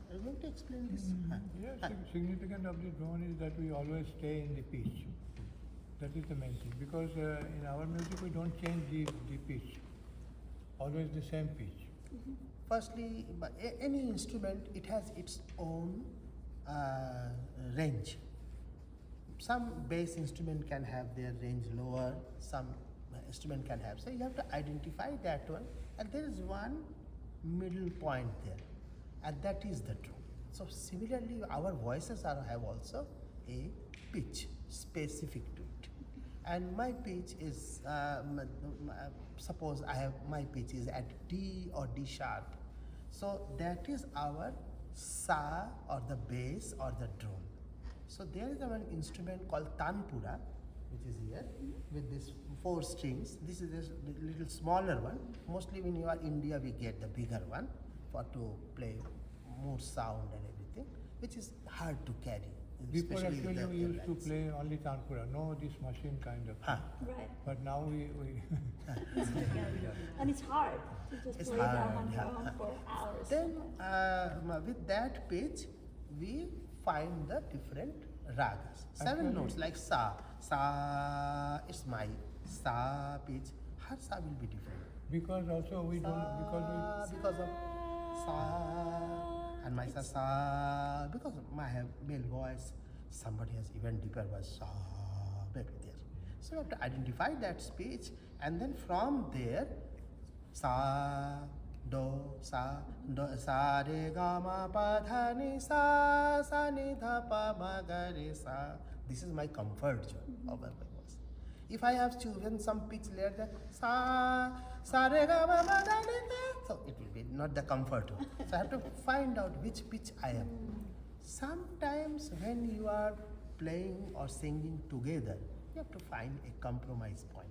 are you going to explain this? Yeah, significant of the drone is that we always stay in the pitch. That is the main thing, because in our music we don't change the pitch, always the same pitch. Firstly, any instrument, it has its own range. Some bass instrument can have their range lower, some instrument can have. So you have to identify that one, and there is one middle point there, and that is the drone. So similarly, our voices have also a pitch specific to it. And my pitch is, suppose my pitch is at D or D sharp. So that is our sa or the bass or the drone. So there is one instrument called tanpura, which is here with these 4 strings. This is a little smaller one. Mostly when you are India, we get the bigger one to play more sound and everything, which is hard to carry. Before especially actually with the we used to airlines. play only tanpura, no this machine kind of thing. Right. But now we And it's hard to just It's play that hard, on your yeah. own for hours. Then with that pitch, we find the different ragas. 7 Actually- notes like sa. Sa is my sa pitch. Her sa will be different. because also we don't, because Because of sa my sa, because my male voice, somebody has even deeper voice, sa, maybe there. So you have to identify that speech, and then from there, sa, do, sa, re, ga, ma, pa, dha, ni, sa, ni, dha, pa, ma, ga, re, sa. This is my comfort zone of my voice. If I have chosen some pitch later, sa, re, ga, ma, pa, dha, ni, da, so it will be not the comfort one. So I have to find out which pitch I am. Sometimes when you are playing or singing together, you have to find a compromise point.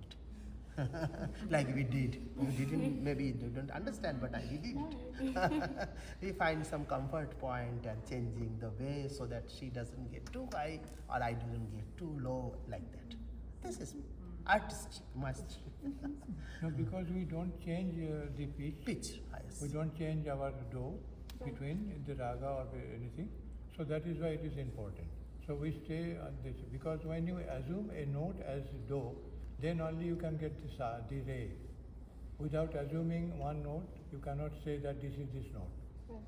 Like we did. We didn't, maybe you don't understand, but I did it. We find some comfort point and changing the way so that she doesn't get too high or I don't get too low, like that. This is artistry, must. No, because we don't change the pitch. Pitch, yes. We don't change our do between the raga or anything. So that is why it is important. So we stay on this, because when you assume a note as do, then only you can get the sa, the re. Without assuming one note, you cannot say that this is this note. Right.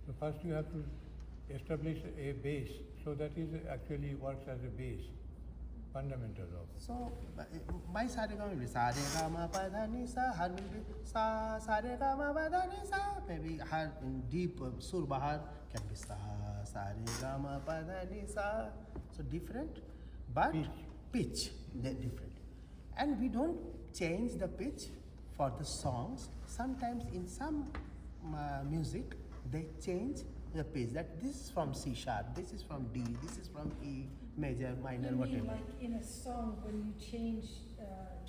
So first you have to establish a base. So that is actually works as a base, fundamental of. So my sa re ga ma will be sa re ga ma pa dha ni sa. Her will be sa re ga ma pa dha ni sa. Maybe her deep sur bahar can be sa re ga ma pa dha ni sa. So different, but pitch they're different. And we don't change the pitch for the songs. Sometimes in some music, they change the pitch. That this is from C sharp, this is from D, this is from E major, minor, You mean whatever. like in a song when you change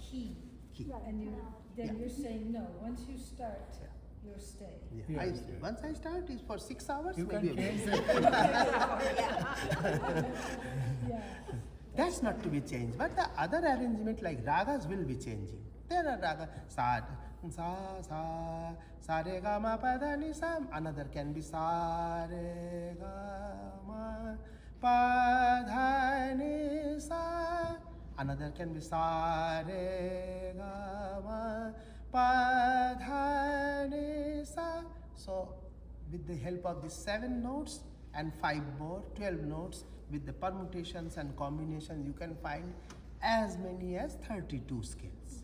key, Key. Right. and then Yeah. you're saying no. Once you start, Yeah. you're staying. Yeah. Yes, yes. Once I start is for 6 hours, You maybe can a change week. Yeah. That's not to be changed. But the other arrangement like ragas will be changing. There are ragas, sa, re, ga, ma, pa, dha, ni, sa. Another can be sa, re, ga, ma, pa, dha, ni, sa. Another can be sa, re, ga, ma, pa, dha, ni, sa. So with the help of these 7 notes and 5 more, 12 notes, with the permutations and combinations, you can find as many as 32 scales.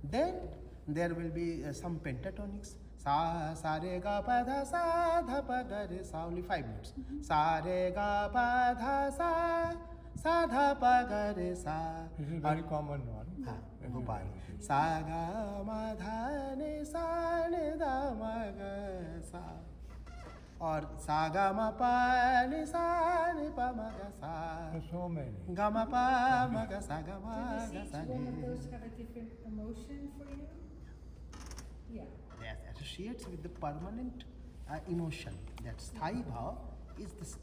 Then there will be some pentatonics. Sa re ga pa dha sa dha pa ga re sa, only 5 notes. Sa re ga pa dha sa dha pa ga re sa. This is very common one. Gopal. Sa ga ma dha ni sa ni da ma ga sa. Or sa ga ma pa ni sa ni pa ma ga sa. There are so many. Ga ma pa ma ga sa ga ma Does ga each sa one of ni. those have a different emotion for you? Yeah. That associates with the permanent emotion. That sthai bhav is this,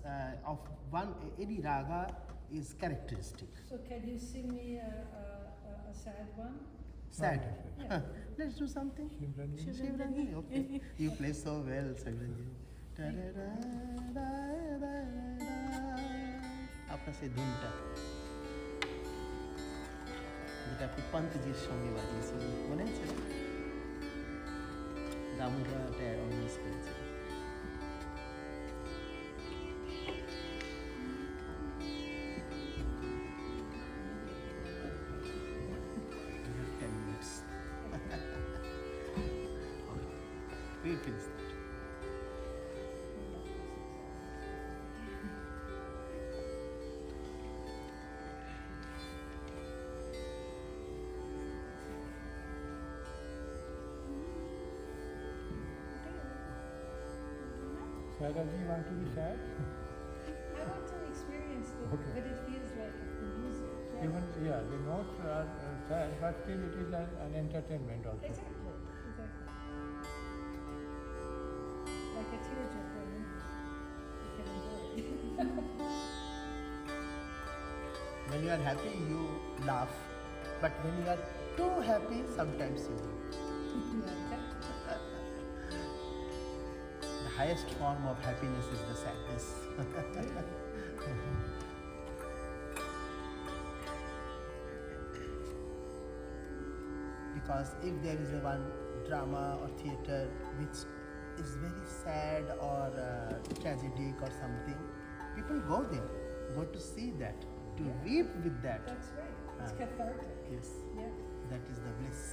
of one any raga is characteristic. So can you sing me a sad one? Sad. Yeah. Let's do something. Shivranjani. Shivranjani, okay. You play so well, Shivranjani. আপনার সেই ধুনটা যেটা আপনি পান্তজির সঙ্গে বাজিয়েছিলেন মনে আছে দামুরাটা arrange করেছিলেন We'll finish that. Sadaji, you want to be sad? I want to experience Okay. what it feels like the music. Yeah. Even, yeah, the notes are sad, but still it is an entertainment also. Exactly. Like a tearjerker movie. You can enjoy it. When you are happy, you laugh. But when you are too happy, sometimes you weep. Yeah, The highest form of happiness is the sadness. Because if there is a one drama or theatre which is very sad or tragic or something, people go there, go to see that, to weep with that. That's right. It's Ah. cathartic. Yes, Yeah. that is the bliss.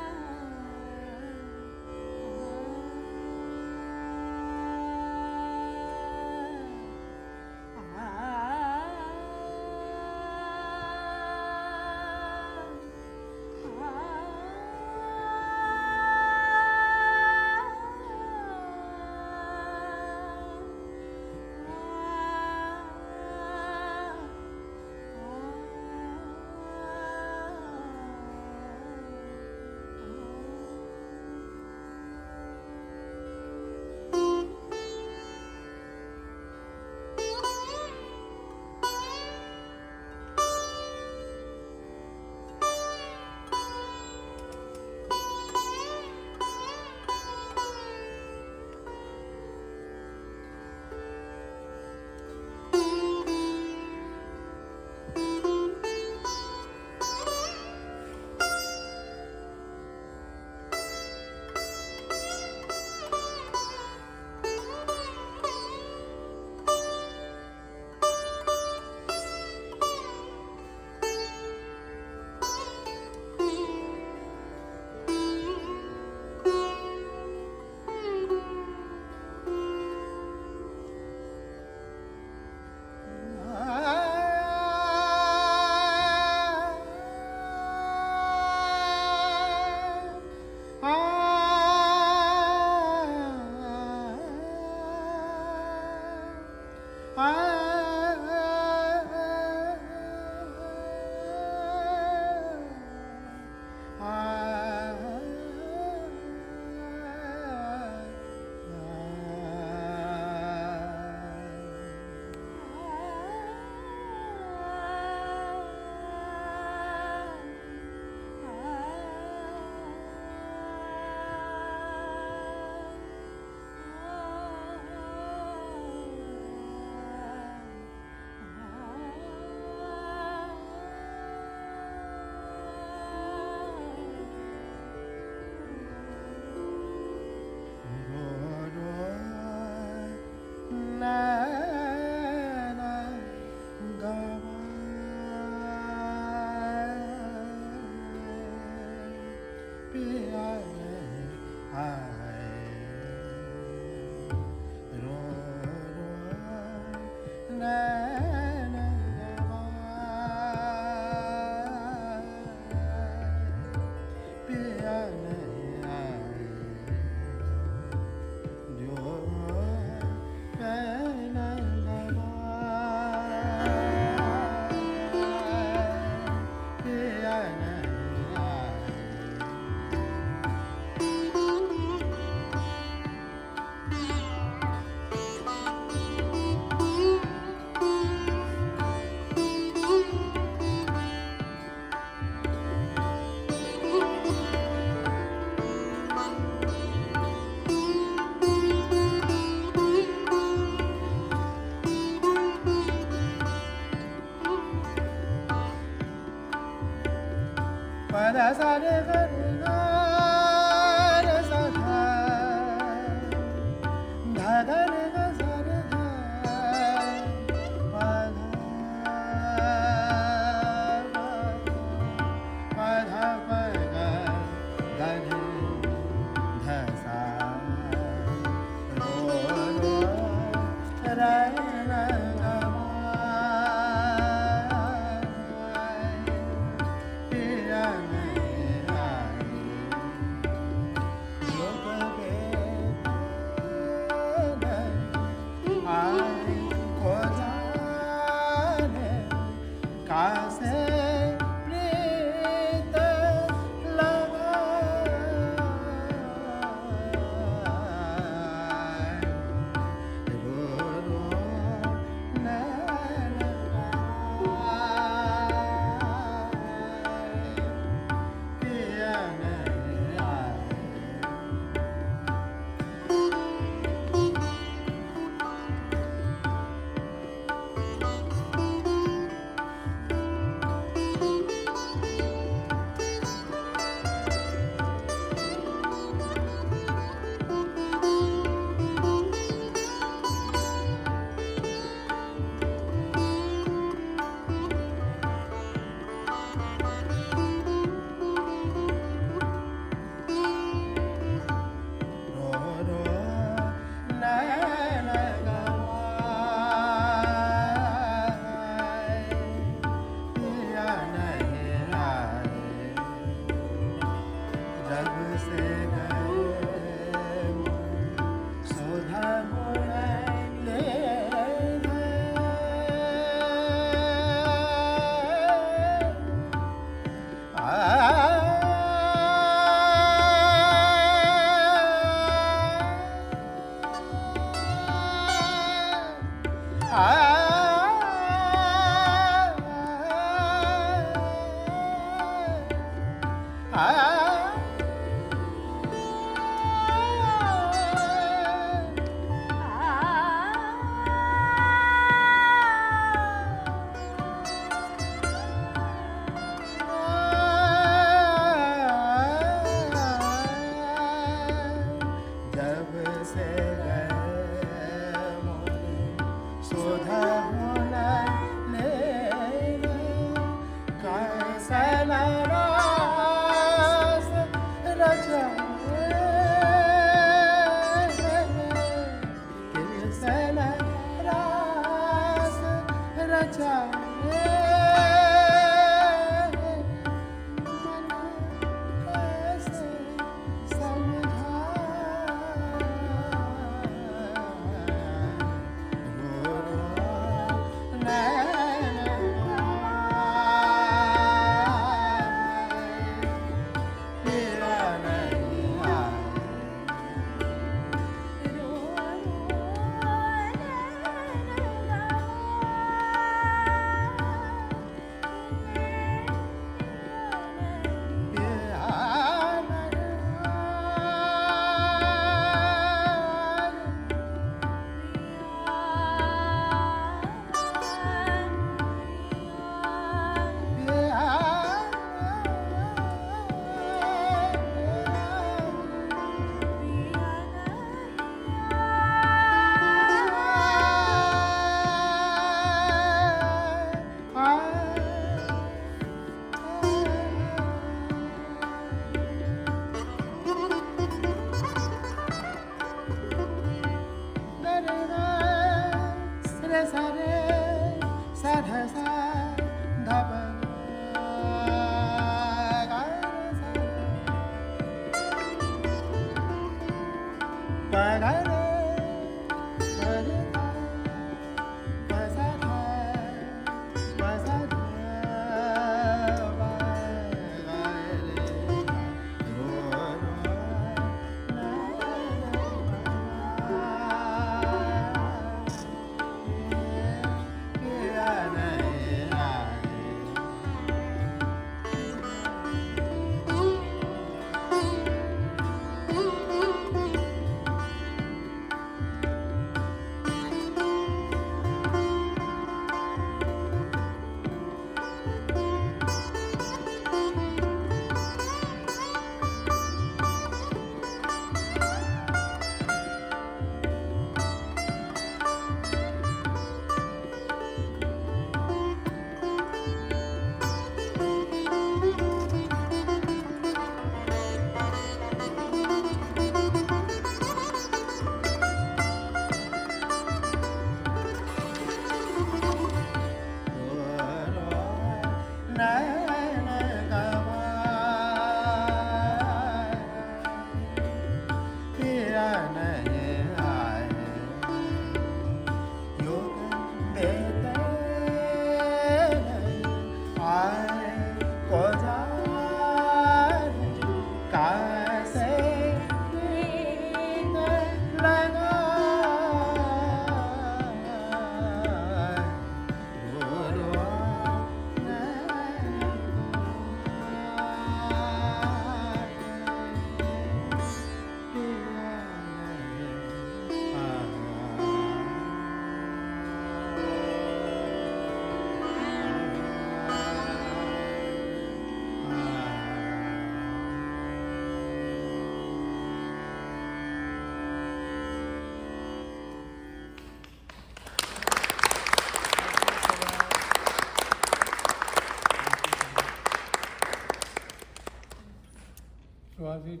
Was it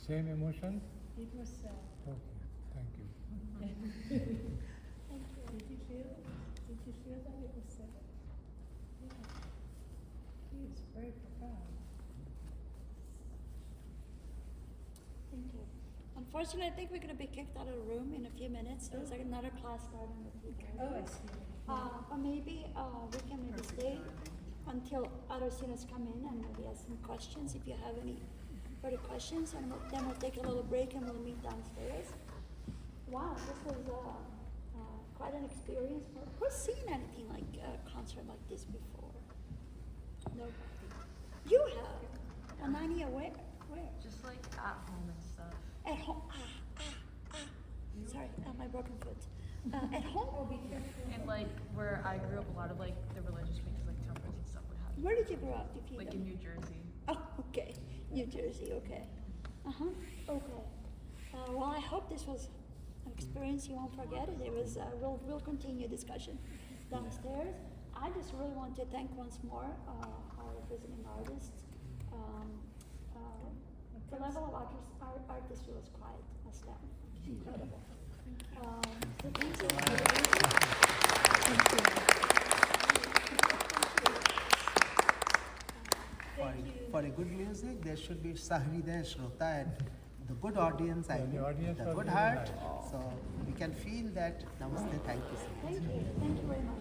same emotion? It was sad. Okay, thank you. Did you feel that it was sad? Yeah. It was very profound. Thank you. Unfortunately, I think we're going to be kicked out of the room in a few minutes. There's like another class starting with you guys. Oh, I see. Or maybe we can maybe stay until other students come in and maybe ask some questions if you have any further questions, and then we'll take a little break and we'll meet downstairs. Wow, this was quite an experience. Who's seen anything like a concert like this before? Nobody. You have. Anania, where? Just like at home and stuff. At home. Sorry, my broken foot. At home? And like where I grew up, a lot of like the religious speakers, like temples and stuff would have. Where did you grow up? If you Like don't- in New Jersey. Oh, okay. New Jersey, okay. Okay. Well, I hope this was an experience you won't forget it. It was, we'll continue discussion downstairs. I just really want to thank once more our visiting artists. The level of artistry was quite astounding, incredible. So thank you. For a good music, there should be Sahriday Shrota and the good audience, I Yeah, the mean, audience the was good very heart. nice. So we can feel that. Namaste, thank you so much. Thank you very much.